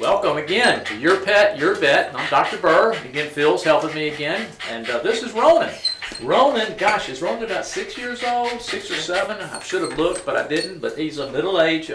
Welcome again to Your Pet, Your Vet. I'm Dr. Burr. Again, Phil's helping me again. And this is Ronan. Ronan, gosh, is Ronan about 6 years old? 6 or 7? I should have looked, but I didn't. But he's a middle-aged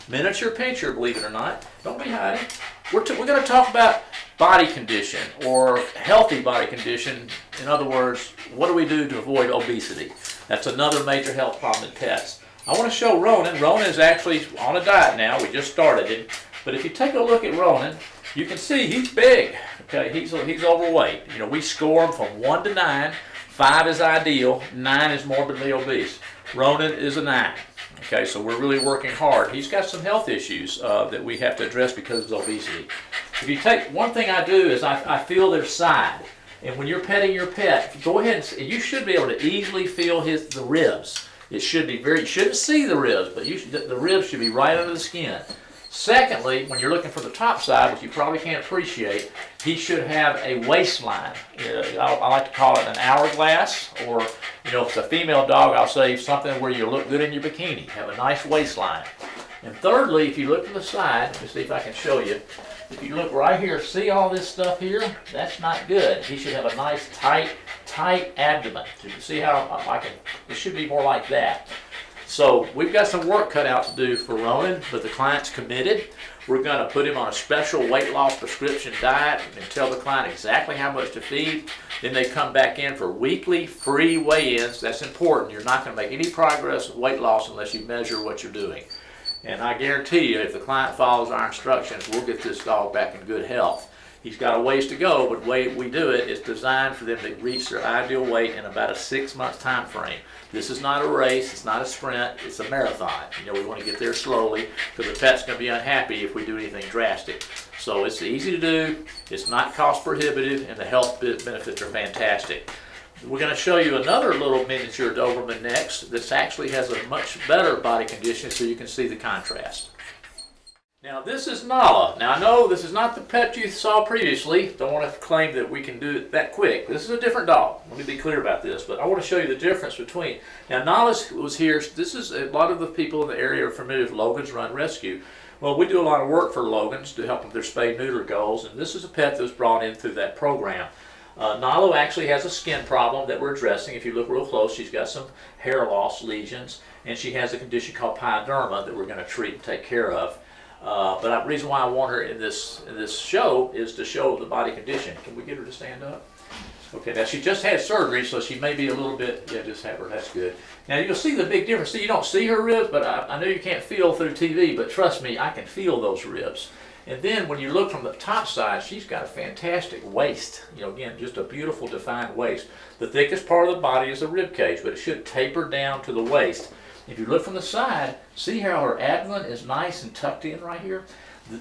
miniature pincher, believe it or not. Don't be hiding. We're going to talk about body condition or healthy body condition. In other words, what do we do to avoid obesity? That's another major health problem in pets. I want to show Ronan. Ronan is actually on a diet now. We just started it. But if you take a look at Ronan, you can see he's big. Okay, he's overweight. You know, we score him from 1 to 9. 5 is ideal. 9 is morbidly obese. Ronan is a 9. Okay, so we're really working hard. He's got some health issues that we have to address because of obesity. If you take one thing I do is I feel their side. And when you're petting your pet, go ahead and you should be able to easily feel the ribs. It should be you shouldn't see the ribs, but the ribs should be right under the skin. Secondly, when you're looking for the top side, which you probably can't appreciate, he should have a waistline. I like to call it an hourglass, or if it's a female dog, I'll say something where you look good in your bikini. Have a nice waistline. And thirdly, if you look to the side, let me see if I can show you. If you look right here, see all this stuff here? That's not good. He should have a nice tight abdomen. So you can see how it should be more like that. So we've got some work cut out to do for Ronan, but the client's committed. We're going to put him on a special weight loss prescription diet and tell the client exactly how much to feed. Then they come back in for weekly free weigh-ins. That's important. You're not going to make any progress with weight loss unless you measure what you're doing. And I guarantee you, if the client follows our instructions, we'll get this dog back in good health. He's got a ways to go, but the way we do it is designed for them to reach their ideal weight in about a 6-month time frame. This is not a race, it's not a sprint, it's a marathon. We want to get there slowly because the pet's going to be unhappy if we do anything drastic. So it's easy to do, it's not cost prohibitive, and the health benefits are fantastic. We're going to show you another little miniature Doberman next that actually has a much better body condition so you can see the contrast. Now this is Nala. Now I know this is not the pet you saw previously. Don't want to claim that we can do it that quick. This is a different dog. Let me be clear about this, but I want to show you the difference between. Now Nala was here. This is a lot of the people in the area are familiar with Logan's Run Rescue. Well, we do a lot of work for Logan's to help with their spay-neuter goals, and this is a pet that was brought in through that program. Nala actually has a skin problem that we're addressing. If you look real close, she's got some hair loss lesions, and she has a condition called pyoderma that we're going to treat and take care of. But the reason why I want her in this show is to show the body condition. Can we get her to stand up? Okay, now she just had surgery, so she may be a little bit, just have her, that's good. Now you'll see the big difference. See, you don't see her ribs, but I know you can't feel through TV, but trust me, I can feel those ribs. And then when you look from the top side, she's got a fantastic waist. Again, just a beautiful defined waist. The thickest part of the body is the rib cage, but it should taper down to the waist. If you look from the side, see how her abdomen is nice and tucked in right here?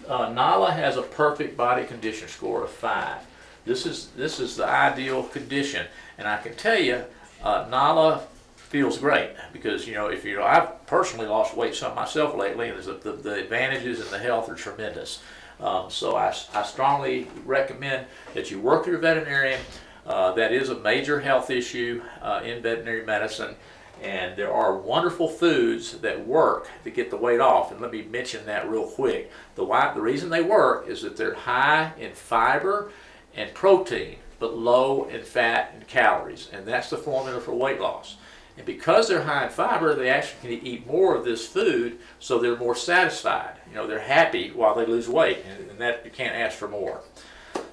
Nala has a perfect body condition score of 5. This is the ideal condition, and I can tell you, Nala feels great because I've personally lost weight some myself lately, and the advantages and the health are tremendous. So I strongly recommend that you work with your veterinarian. That is a major health issue in veterinary medicine. And there are wonderful foods that work to get the weight off. And let me mention that real quick. The reason they work is that they're high in fiber and protein, but low in fat and calories. And that's the formula for weight loss. And because they're high in fiber, they actually can eat more of this food, so they're more satisfied. They're happy while they lose weight, and that you can't ask for more.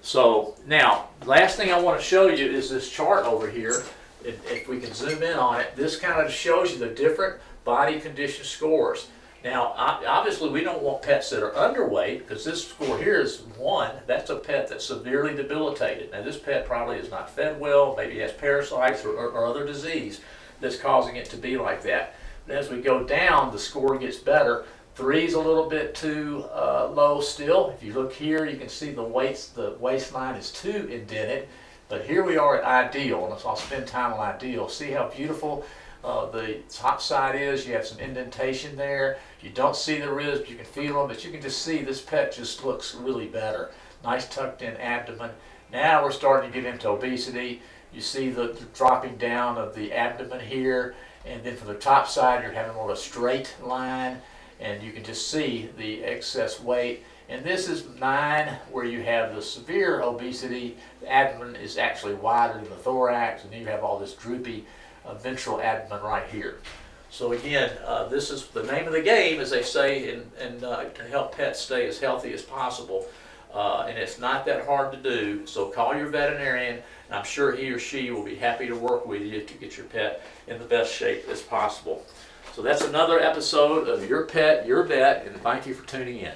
So now, last thing I want to show you is this chart over here. If we can zoom in on it, this kind of shows you the different body condition scores. Now, obviously, we don't want pets that are underweight, because this score here is 1. That's a pet that's severely debilitated. Now, this pet probably is not fed well, maybe has parasites or other disease that's causing it to be like that. And as we go down, the score gets better. 3 is a little bit too low still. If you look here, you can see the waistline is too indented. But here we are at ideal, and I'll spend time on ideal. See how beautiful the top side is? You have some indentation there. You don't see the ribs, you can feel them, but you can just see this pet just looks really better. Nice tucked in abdomen. Now we're starting to get into obesity. You see the dropping down of the abdomen here, and then from the top side you're having more of a straight line, and you can just see the excess weight. And this is 9, where you have the severe obesity. The abdomen is actually wider than the thorax, and you have all this droopy ventral abdomen right here. So again, this is the name of the game, as they say, to help pets stay as healthy as possible. And it's not that hard to do, so call your veterinarian, and I'm sure he or she will be happy to work with you to get your pet in the best shape as possible. So that's another episode of Your Pet, Your Vet, and thank you for tuning in.